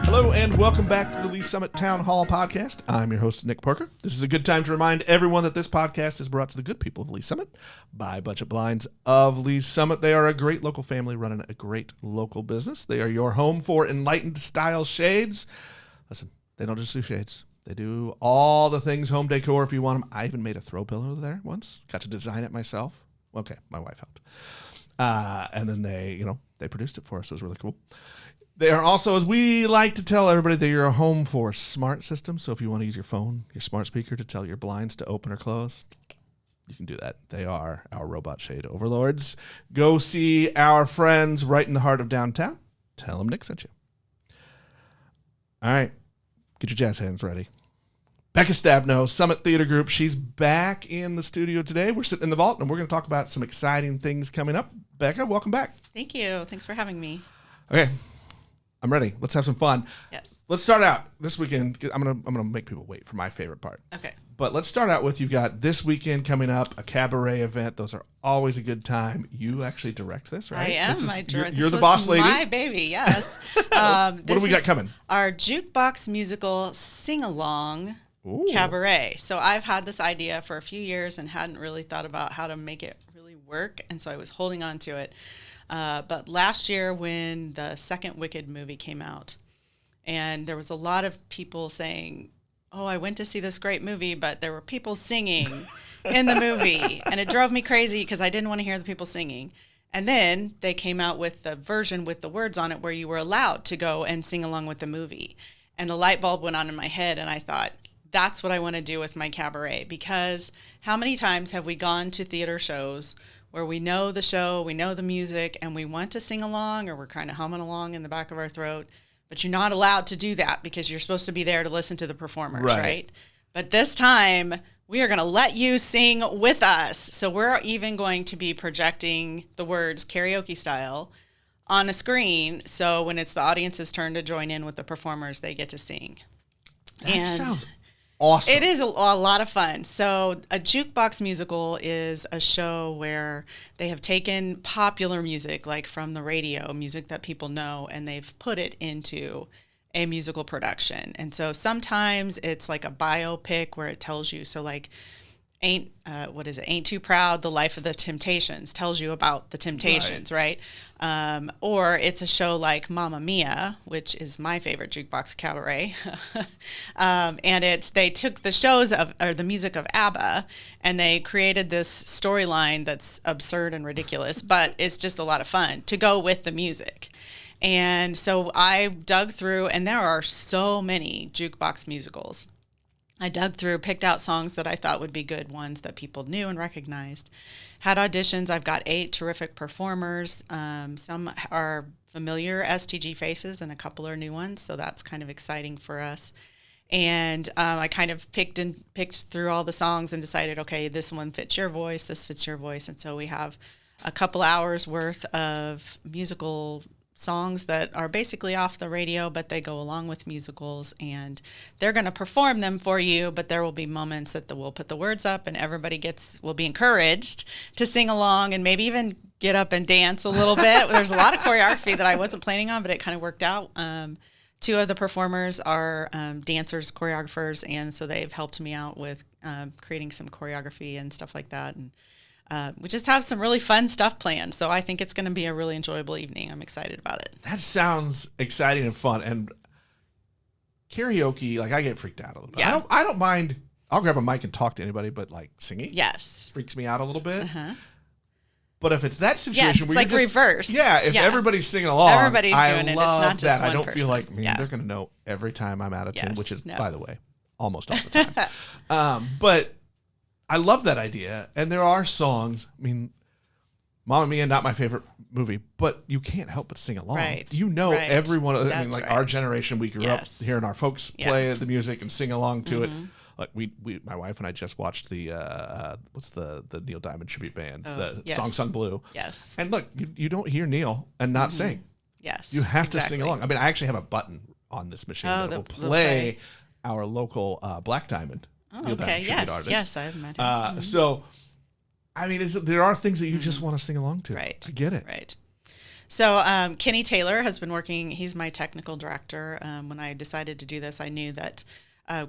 Hello and welcome back to the Lee Summit Town Hall Podcast. I'm your host, Nick Parker. This is a good time to remind everyone that this podcast is brought to the good people of Lee Summit by Budget Blinds of Lee Summit. They are a great local family running a great local business. They are your home for enlightened style shades. Listen, they don't just do shades. They do all the things home decor if you want them. I even made a throw pillow there once. Got to design it myself. Okay, my wife helped. And then they produced it for us. It was really cool. They are also, as we like to tell everybody, they're a home for smart systems. So if you want to use your phone, your smart speaker to tell your blinds to open or close, you can do that. They are our robot shade overlords. Go see our friends right in the heart of downtown. Tell them Nick sent you. All right. Get your jazz hands ready. Becca Stabno, Summit Theater Group. She's back in the studio today. We're sitting in the vault, and we're going to talk about some exciting things coming up. Becca, welcome back. Thank you. Thanks for having me. Okay. I'm ready. Let's have some fun. Yes. Let's start out this weekend. I'm gonna make people wait for my favorite part. Okay. But let's start out with, you've got this weekend coming up, a cabaret event. Those are always a good time. You actually direct this, right? I am. You're the boss lady. My baby, yes. What do we got coming? Our Jukebox musical sing-along cabaret. So I've had this idea for a few years and hadn't really thought about how to make it really work, and so I was holding on to it. But last year when the second Wicked movie came out, and there was a lot of people saying, oh, I went to see this great movie, but there were people singing in the movie. And it drove me crazy because I didn't want to hear the people singing. And then they came out with the version with the words on it where you were allowed to go and sing along with the movie. And a light bulb went on in my head, and I thought, that's what I want to do with my cabaret. Because how many times have we gone to theater shows where we know the show, we know the music, and we want to sing along, or we're kind of humming along in the back of our throat, but you're not allowed to do that because you're supposed to be there to listen to the performers, right? But this time, we are going to let you sing with us. So we're even going to be projecting the words karaoke style on a screen, so when it's the audience's turn to join in with the performers, they get to sing. That sounds awesome. It is a lot of fun. So a Jukebox musical is a show where they have taken popular music, like from the radio, music that people know, and they've put it into a musical production. And so sometimes it's like a biopic where it tells you, so like Ain't Too Proud, The Life of the Temptations, tells you about the Temptations, right? Or it's a show like Mamma Mia, which is my favorite Jukebox cabaret. And they took the music of ABBA, and they created this storyline that's absurd and ridiculous, but it's just a lot of fun to go with the music. And so I dug through, and there are so many Jukebox musicals. I dug through, picked out songs that I thought would be good ones that people knew and recognized. Had auditions. I've got 8 terrific performers. Some are familiar STG faces and a couple are new ones, so that's kind of exciting for us. And I kind of picked through all the songs and decided, okay, this one fits your voice, this fits your voice. And so we have a couple hours worth of musical songs that are basically off the radio, but they go along with musicals, and they're going to perform them for you, but there will be moments that we'll put the words up and everybody will be encouraged to sing along and maybe even get up and dance a little bit. There's a lot of choreography that I wasn't planning on, but it kind of worked out. 2 of the performers are dancers, choreographers, and so they've helped me out with creating some choreography and stuff like that. And we just have some really fun stuff planned, so I think it's going to be a really enjoyable evening. I'm excited about it. That sounds exciting and fun. And karaoke, like, I get freaked out a little bit. Yeah. I don't mind. I'll grab a mic and talk to anybody, but like singing, yes, freaks me out a little bit. Uh-huh. But if it's that situation, yes, it's where like you're just, reverse. Yeah, if everybody's singing along, everybody's I doing it. love It's not just that. one I don't person. feel like Yeah. they're going to know every time I'm out of tune, Yes, which is, no. by the way, almost all the time. But I love that idea. And there are songs. I mean, Mamma Mia, not my favorite movie, but you can't help but sing along. Right. You know, Right. everyone. I mean, That's like right. our generation, we grew Yes. up hearing our folks Yeah. play the music and sing along to it. Mm-hmm. Like my wife and I just watched the what's the Neil Diamond tribute band, the yes. Song Sung Blue. Yes. And look, you don't hear Neil and not sing. Yes. You have to exactly. sing along. I mean, I actually have a button on this machine that will play our local Black Diamond. Oh, Neil okay. Diamond tribute Yes. artist. Yes, I've met him. So, I mean, there are things that you just want to sing along to. Right. I get it. Right. So Kenny Taylor has been working. He's my technical director. When I decided to do this, I knew that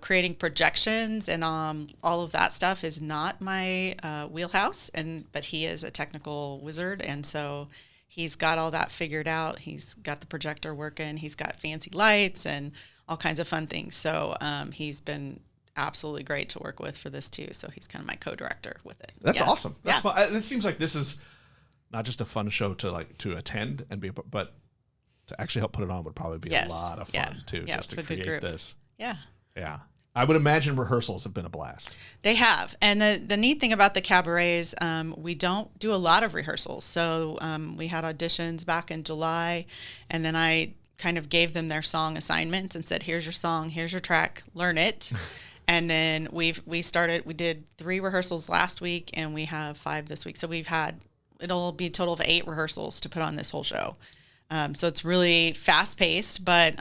creating projections and all of that stuff is not my wheelhouse. But he is a technical wizard, and so he's got all that figured out. He's got the projector working. He's got fancy lights and all kinds of fun things. So he's been absolutely great to work with for this too. So he's kind of my co-director with it. That's awesome. That's fun. This seems like this is not just a fun show to attend and be, but to actually help put it on would probably be a lot of fun too, just to create this. Yeah. Yeah. I would imagine rehearsals have been a blast. They have. And the neat thing about the cabarets, we don't do a lot of rehearsals. So we had auditions back in July, and then I kind of gave them their song assignments and said, here's your song, here's your track, learn it. And then we did 3 rehearsals last week, and we have 5 this week. So it'll be a total of 8 rehearsals to put on this whole show. So it's really fast paced, but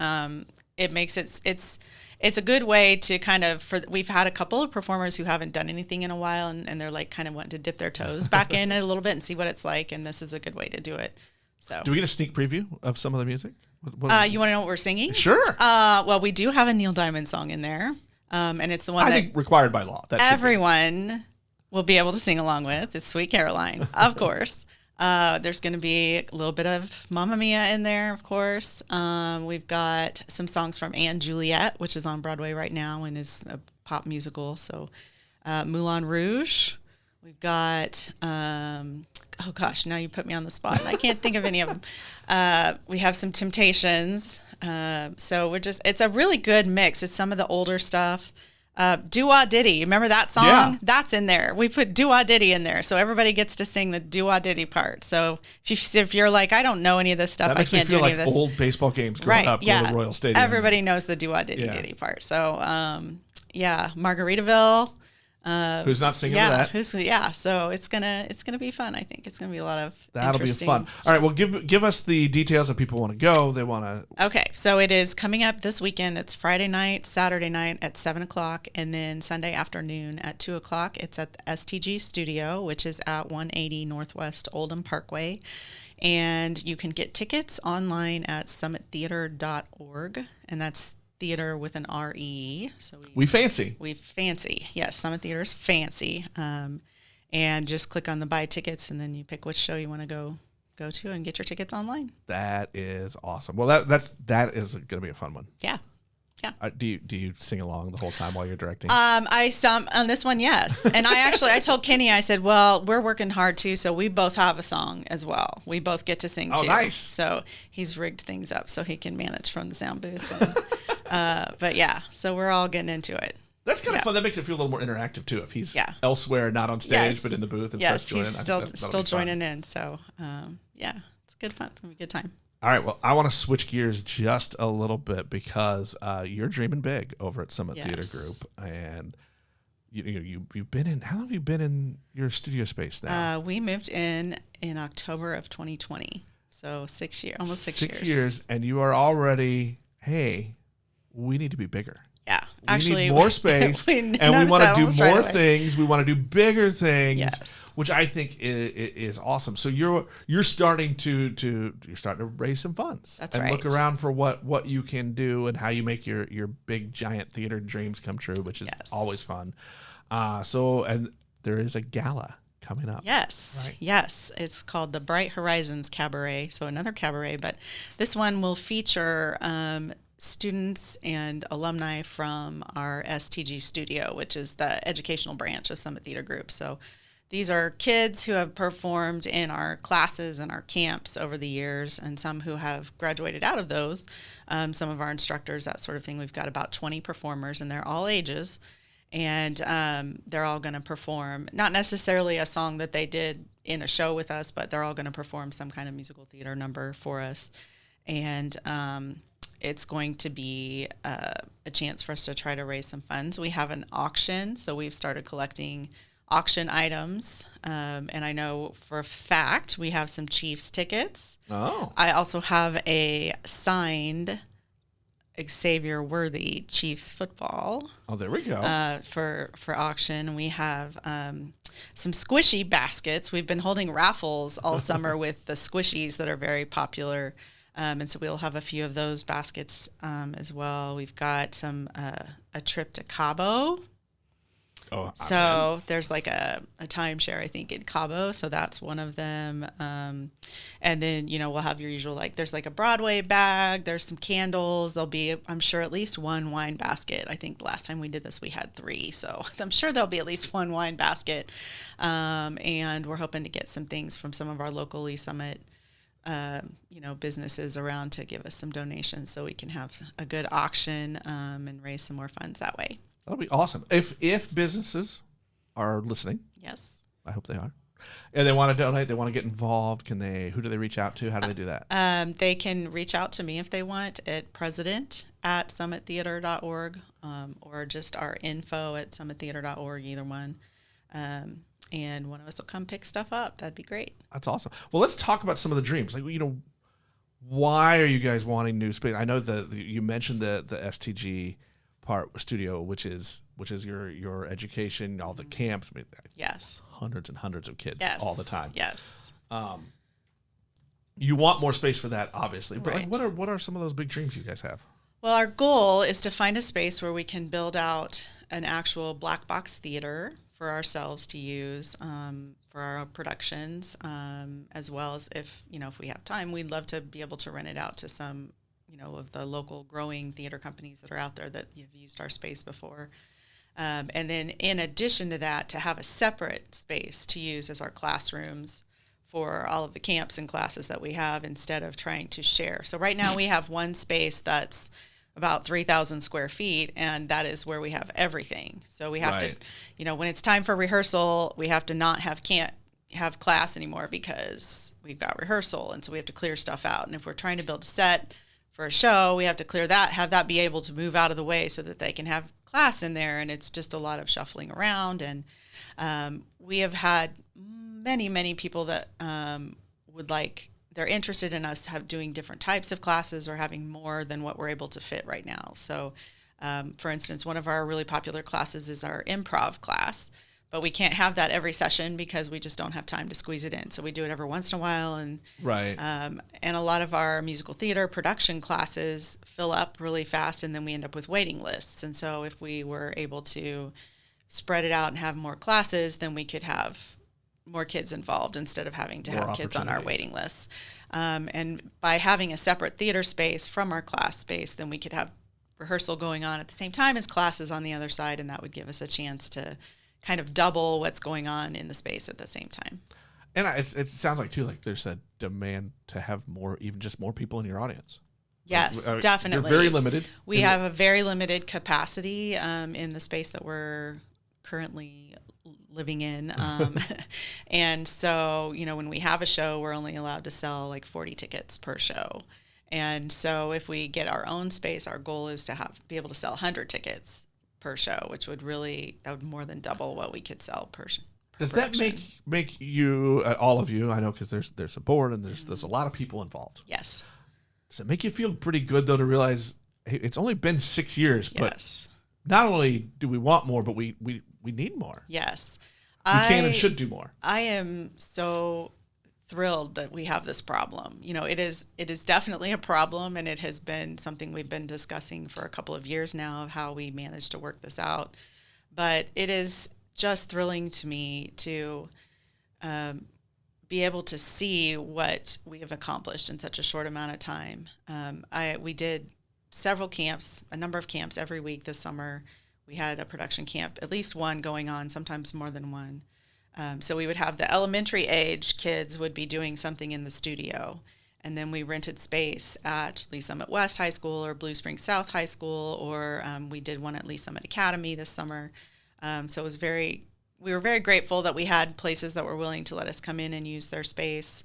it makes it's a good way to kind of, we've had a couple of performers who haven't done anything in a while, and they're like kind of wanting to dip their toes back in it a little bit and see what it's like. And this is a good way to do it. So do we get a sneak preview of some of the music? You want to know what we're singing? Sure. Well, we do have a Neil Diamond song in there. And it's the one I think required by law. That everyone will be able to sing along with. It's Sweet Caroline, of course. There's going to be a little bit of Mamma Mia in there, of course. We've got some songs from Anne Juliet, which is on Broadway right now and is a pop musical. So Moulin Rouge. We've got, oh gosh, now you put me on the spot. I can't think of any of them. We have some Temptations. So it's a really good mix. It's some of the older stuff. Doo-Wah Diddy, remember that song? Yeah. That's in there. We put Doo-Wah Diddy in there, so everybody gets to sing the Doo-Wah Diddy part. So if you're like, I don't know any of this stuff, that makes I can't me feel do any like of this. old baseball games growing up, Little Royal Stadium. Everybody knows the Doo-Wah Diddy Diddy part. So Margaritaville. Who's not singing that? So it's gonna be fun. I think it's gonna be a lot of that'll be fun. All right, well, give us the details if people want to go. They want to. Okay, so it is coming up this weekend. It's Friday night, Saturday night at 7:00, and then Sunday afternoon at 2:00. It's at the STG Studio, which is at 180 Northwest Oldham Parkway, and you can get tickets online at summittheater.org, and that's theater with an R-E. So we fancy. Yes, Summit Theater's fancy. And just click on the buy tickets, and then you pick which show you want to go to and get your tickets online. That is awesome. Well, that is going to be a fun one. Yeah. Do you sing along the whole time while you're directing? On this one, yes. And I told Kenny, I said, well, we're working hard too, so we both have a song as well. We both get to sing too. Oh, nice. So he's rigged things up so he can manage from the sound booth. But yeah, so we're all getting into it. That's kind of fun. That makes it feel a little more interactive too. If he's elsewhere, not on stage, but in the booth and starts joining. He's still joining in. So it's good fun. It's gonna be a good time. All right. Well, I want to switch gears just a little bit because you're dreaming big over at Summit Theater Group, and you've been in. How long have you been in your studio space now? We moved in October of 2020, so 6 years, almost 6 years. 6 years, and you are already. Hey, we need to be bigger. Yeah, we need more space, and we want to do more things. We want to do bigger things, which I think is awesome. So you're starting to raise some funds and look around for what you can do and how you make your big giant theater dreams come true, which is always fun. And there is a gala coming up. Yes, it's called the Bright Horizons Cabaret. So another cabaret, but this one will feature students and alumni from our STG studio, which is the educational branch of Summit Theater Group. So these are kids who have performed in our classes and our camps over the years, and some who have graduated out of those, some of our instructors, that sort of thing. We've got about 20 performers, and they're all ages, and they're all going to perform, not necessarily a song that they did in a show with us, but they're all going to perform some kind of musical theater number for us. And it's going to be a chance for us to try to raise some funds. We have an auction, so we've started collecting auction items. And I know for a fact we have some Chiefs tickets. Oh. I also have a signed Xavier Worthy Chiefs football. Oh, there we go. For auction. We have some squishy baskets. We've been holding raffles all summer with the squishies that are very popular. And so we'll have a few of those baskets as well. We've got a trip to Cabo. Oh, so there's like a timeshare, I think, in Cabo. So that's one of them. And then, we'll have your usual, there's like a Broadway bag. There's some candles. There'll be, I'm sure, at least one wine basket. I think the last time we did this, we had 3. So I'm sure there'll be at least one wine basket. And we're hoping to get some things from some of our local Lee Summit businesses around to give us some donations so we can have a good auction and raise some more funds that way. That'll be awesome. If businesses are listening, yes, I hope they are, and they want to donate, they want to get involved, who do they reach out to? How do they do that? They can reach out to me if they want at president@summittheater.org or just our info@summittheater.org, either one. And one of us will come pick stuff up. That'd be great. That's awesome. Well, let's talk about some of the dreams. Why are you guys wanting new space? I know you mentioned the STG studio, which is your education, all the camps. I mean, yes, hundreds and hundreds of kids yes. all the time. Yes. You want more space for that, obviously. But right. What are some of those big dreams you guys have? Well, our goal is to find a space where we can build out an actual black box theater for ourselves to use for our productions, as well as if we have time, we'd love to be able to rent it out to some of the local growing theater companies that are out there that have used our space before. And then in addition to that, to have a separate space to use as our classrooms for all of the camps and classes that we have instead of trying to share. So right now we have one space that's about 3,000 square feet, and that is where we have everything. So we have to, when it's time for rehearsal, we have to can't have class anymore because we've got rehearsal, and so we have to clear stuff out. And if we're trying to build a set for a show, we have to clear that, have that be able to move out of the way so that they can have class in there. And it's just a lot of shuffling around. And we have had many people that they're interested in us doing different types of classes or having more than what we're able to fit right now. So, for instance, one of our really popular classes is our improv class. But we can't have that every session because we just don't have time to squeeze it in. So we do it every once in a while. And right. And a lot of our musical theater production classes fill up really fast, and then we end up with waiting lists. And so if we were able to spread it out and have more classes, then we could have more kids involved instead of having to have kids on our waiting lists. And by having a separate theater space from our class space, then we could have rehearsal going on at the same time as classes on the other side, and that would give us a chance to kind of double what's going on in the space at the same time. And it sounds like, too, like there's a demand to have even just more people in your audience. Yes, definitely. You're very limited. We have a very limited capacity in the space that we're currently living in. And so, when we have a show, we're only allowed to sell 40 tickets per show. And so if we get our own space, our goal is to be able to sell 100 tickets per show, which would more than double what we could sell per Does production. that make you, all of you, I know because there's a board and there's a lot of people involved. Yes. Does it make you feel pretty good, though, to realize, hey, it's only been 6 years, yes. But not only do we want more, but we need more. Yes. We can and should do more. I am so thrilled that we have this problem. It is definitely a problem, and it has been something we've been discussing for a couple of years now of how we manage to work this out. But it is just thrilling to me to be able to see what we have accomplished in such a short amount of time. We did several camps, a number of camps every week this summer. We had a production camp, at least one going on, sometimes more than one. So we would have the elementary age kids would be doing something in the studio. And then we rented space at Lee Summit West High School or Blue Springs South High School, or we did one at Lee Summit Academy this summer. So we were very grateful that we had places that were willing to let us come in and use their space.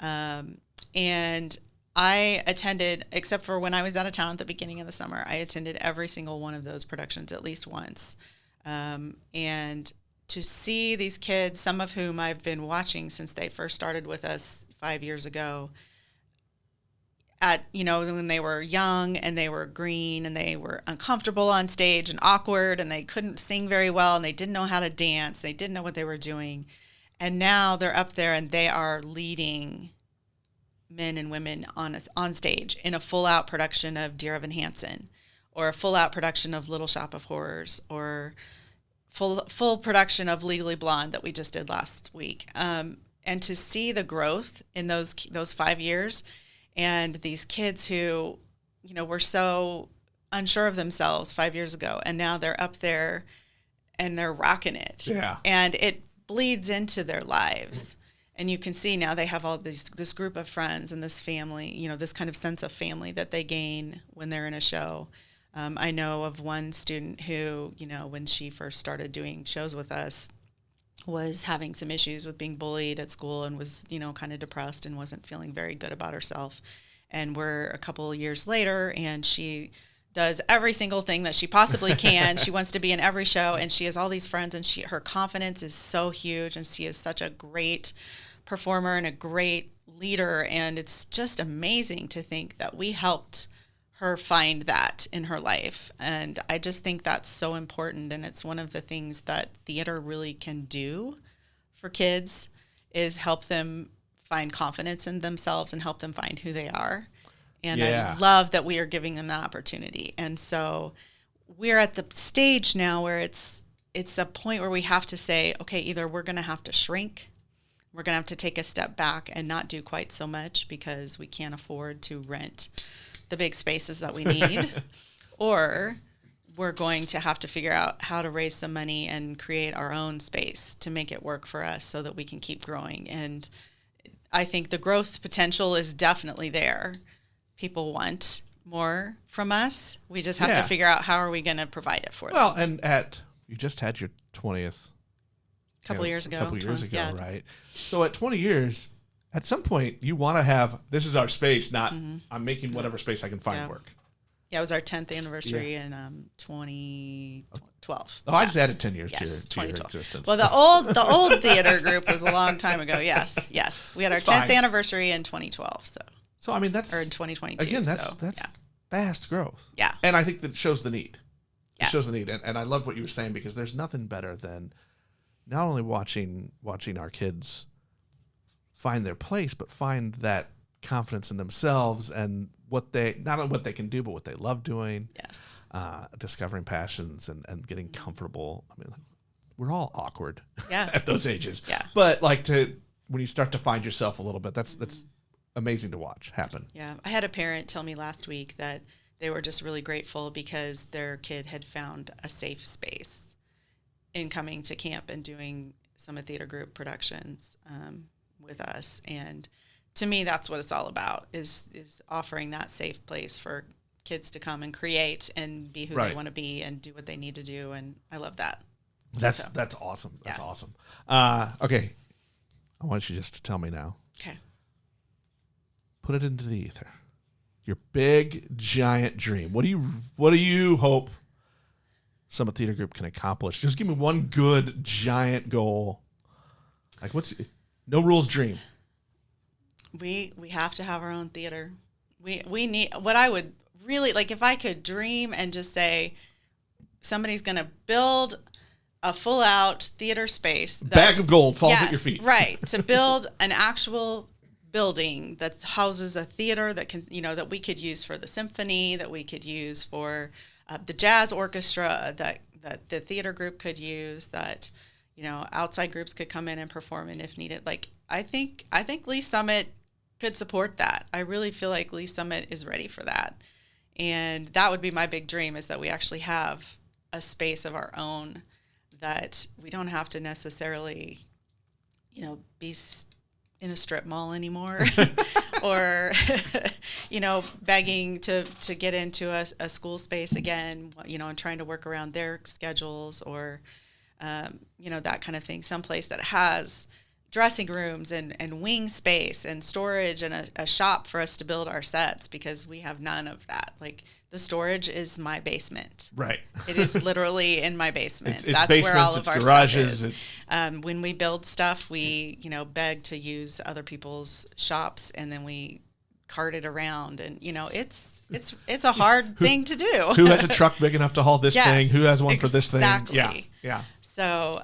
And I attended, except for when I was out of town at the beginning of the summer, I attended every single one of those productions at least once. And to see these kids, some of whom I've been watching since they first started with us 5 years ago, at, when they were young and they were green and they were uncomfortable on stage and awkward and they couldn't sing very well and they didn't know how to dance. They didn't know what they were doing. And now they're up there and they are leading men and women on stage in a full-out production of Dear Evan Hansen, or a full-out production of Little Shop of Horrors, or full production of Legally Blonde that we just did last week. And to see the growth in those 5 years, and these kids who, were so unsure of themselves 5 years ago, and now they're up there and they're rocking it. Yeah. And it bleeds into their lives. And you can see now they have all this group of friends and this family, this kind of sense of family that they gain when they're in a show. I know of one student who, when she first started doing shows with us, was having some issues with being bullied at school and was, kind of depressed and wasn't feeling very good about herself. And we're a couple of years later, and she does every single thing that she possibly can. She wants to be in every show, and she has all these friends, and her confidence is so huge, and she is such a great performer and a great leader. And it's just amazing to think that we helped her find that in her life. And I just think that's so important. And it's one of the things that theater really can do for kids, is help them find confidence in themselves and help them find who they are. And I love that we are giving them that opportunity. And so we're at the stage now where it's a point where we have to say, okay, either we're going to have to shrink, we're going to have to take a step back and not do quite so much because we can't afford to rent the big spaces that we need, or we're going to have to figure out how to raise some money and create our own space to make it work for us so that we can keep growing. And I think the growth potential is definitely there. People want more from us. We just have to figure out how are we going to provide it for them. Well, and you just had your 20th. A couple years ago, right? So at 20 years, at some point, you want to have, this is our space, not I'm making whatever space I can find work. Yeah, it was our 10th anniversary in 2012. Oh, I just added 10 years to your existence. Well, the old theater group was a long time ago. Yes. We had our 10th anniversary in 2012. So I mean, that's, or in 2022. Again, that's fast growth. Yeah. And I think that shows the need. Yeah. It shows the need. And I love what you were saying, because there's nothing better than not only watching our kids find their place, but find that confidence in themselves and not only what they can do, but what they love doing. Yes. Discovering passions and getting comfortable. I mean, we're all awkward Yeah. at those ages. Yeah. But when you start to find yourself a little bit, that's amazing to watch happen. Yeah. I had a parent tell me last week that they were just really grateful because their kid had found a safe space in coming to camp and doing Summit Theater Group productions with us. And to me, that's what it's all about, is offering that safe place for kids to come and create and be who they want to be and do what they need to do. And I love that. That's awesome. That's awesome. Okay. I want you just to tell me now. Okay. Put it into the ether. Your big, giant dream. What do you hope Summit Theater Group can accomplish? Just give me one good, giant goal. Like, no rules dream. We have to have our own theater. We need, what I would really, like, if I could dream and just say, somebody's going to build a full-out theater space. Bag of gold falls at your feet. Right. To build an actual building that houses a theater that can, that we could use for the symphony, that we could use for the jazz orchestra, that the theater group could use, that, outside groups could come in and perform in if needed. Like, I think Lee Summit could support that. I really feel like Lee Summit is ready for that. And that would be my big dream, is that we actually have a space of our own, that we don't have to necessarily, be in a strip mall anymore or, begging to get into a school space again, and trying to work around their schedules or, that kind of thing. Someplace that has dressing rooms and wing space and storage and a shop for us to build our sets, because we have none of that. Like, the storage is my basement. Right. It is literally in my basement. It's That's basements, where all of it's our garages, stuff is. When we build stuff, we, beg to use other people's shops, and then we carted around, and it's a hard thing to do. Who has a truck big enough to haul this Yes, thing? Who has one for this thing? exactly. Yeah. So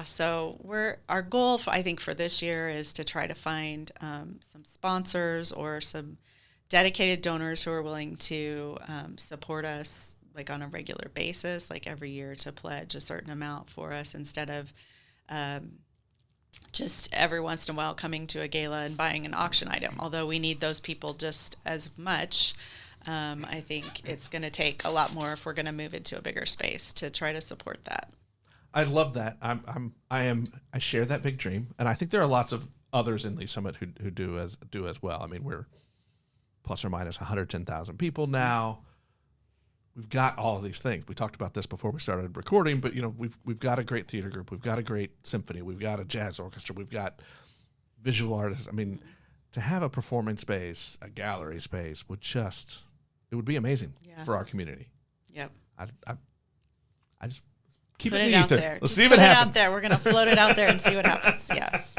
so our goal I think for this year is to try to find some sponsors or some dedicated donors who are willing to support us like on a regular basis, like every year, to pledge a certain amount for us instead of just every once in a while coming to a gala and buying an auction item. Although we need those people just as much, I think it's going to take a lot more if we're going to move into a bigger space to try to support that. I love that. I share that big dream, and I think there are lots of others in Lee Summit who do as well. I mean, we're plus or minus 110,000 people now. We've got all of these things. We talked about this before we started recording, but we've got a great theater group, we've got a great symphony, we've got a jazz orchestra, we've got visual artists. I mean, to have a performing space, a gallery space it would be amazing for our community. Yep. I just keep put it in it the out ether. there. Let's Just see if put it it happens. out there. We're going to float it out there and see what happens. Yes.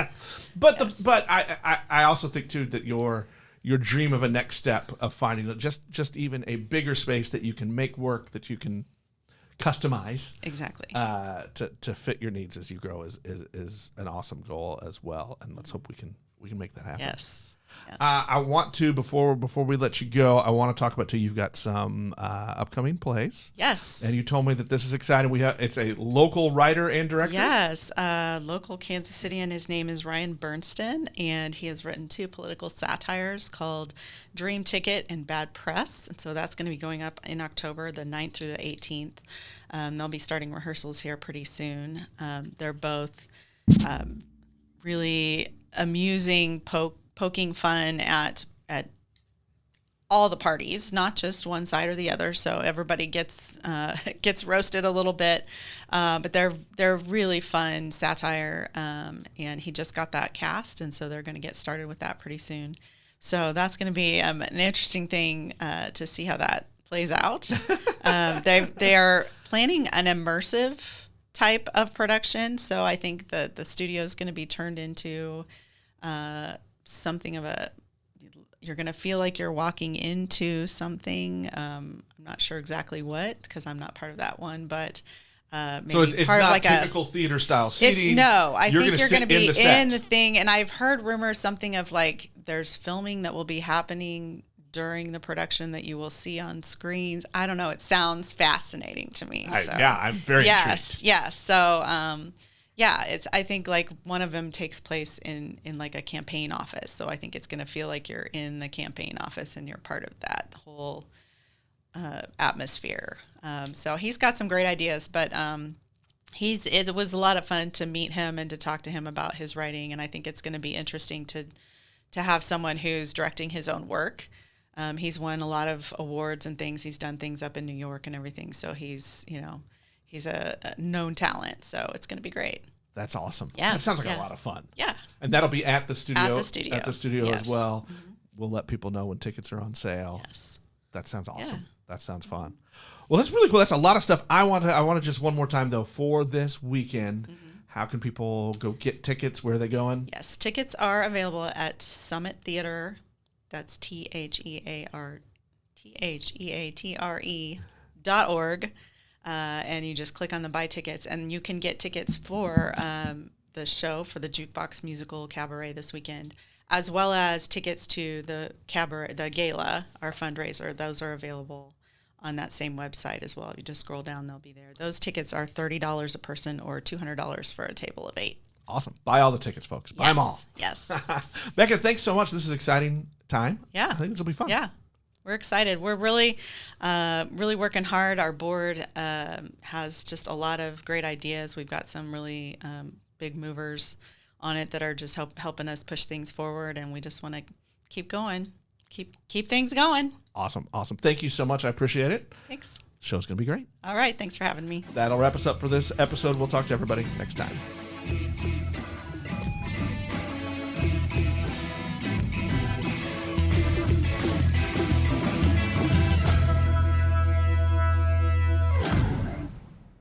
But I also think too that your dream of a next step of finding just even a bigger space that you can make work, that you can customize Exactly. To fit your needs as you grow is an awesome goal as well. And let's hope we can make that happen. Yes. I want to before we let you go, I want to talk about too. You've got some upcoming plays. Yes. And you told me that this is exciting. It's a local writer and director. Yes, local Kansas City, and his name is Ryan Bernstein, and he has written 2 political satires called Dream Ticket and Bad Press, and so that's going to be going up in October, the 9th through the 18th. They'll be starting rehearsals here pretty soon. They're both really amusing, poking fun at all the parties, not just one side or the other. So everybody gets roasted a little bit, but they're really fun satire. And he just got that cast, and so they're going to get started with that pretty soon. So that's going to be an interesting thing to see how that plays out. They are planning an immersive type of production, so I think that the studio is going to be turned into something of you're going to feel like you're walking into something. I'm not sure exactly what, because I'm not part of that one, but maybe so it's part not of like typical theater style seating. I think you're going to be in the thing. And I've heard rumors something of like there's filming that will be happening during the production that you will see on screens. I don't know. It sounds fascinating to me. I'm very intrigued. Yes. So, I think like one of them takes place in like a campaign office. So I think it's going to feel like you're in the campaign office and you're part of that whole atmosphere. So he's got some great ideas, but it was a lot of fun to meet him and to talk to him about his writing. And I think it's going to be interesting to have someone who's directing his own work. He's won a lot of awards and things. He's done things up in New York and everything. So he's a known talent. So it's going to be great. That's awesome. Yeah. That sounds like a lot of fun. Yeah. And that'll be at the studio. At the studio. As well. Mm-hmm. We'll let people know when tickets are on sale. Yes. That sounds awesome. Yeah. That sounds fun. Well, that's really cool. That's a lot of stuff. I want to just one more time though, for this weekend, how can people go get tickets? Where are they going? Yes. Tickets are available at Summit Theater. That's TheaTre.org. And you just click on the buy tickets, and you can get tickets for the show, for the Jukebox musical cabaret this weekend, as well as tickets to the cabaret, the gala, our fundraiser. Those are available on that same website as well. You just scroll down, they'll be there. Those tickets are $30 a person or $200 for a table of 8. Awesome. Buy all the tickets, folks. Buy them all. Yes. Becca, thanks so much. This is an exciting time. Yeah. I think this will be fun. Yeah. We're excited. We're really working hard. Our board has just a lot of great ideas. We've got some really big movers on it that are just helping us push things forward, and we just want to keep going, keep things going. Awesome. Thank you so much. I appreciate it. Thanks. Show's going to be great. All right. Thanks for having me. That'll wrap us up for this episode. We'll talk to everybody next time.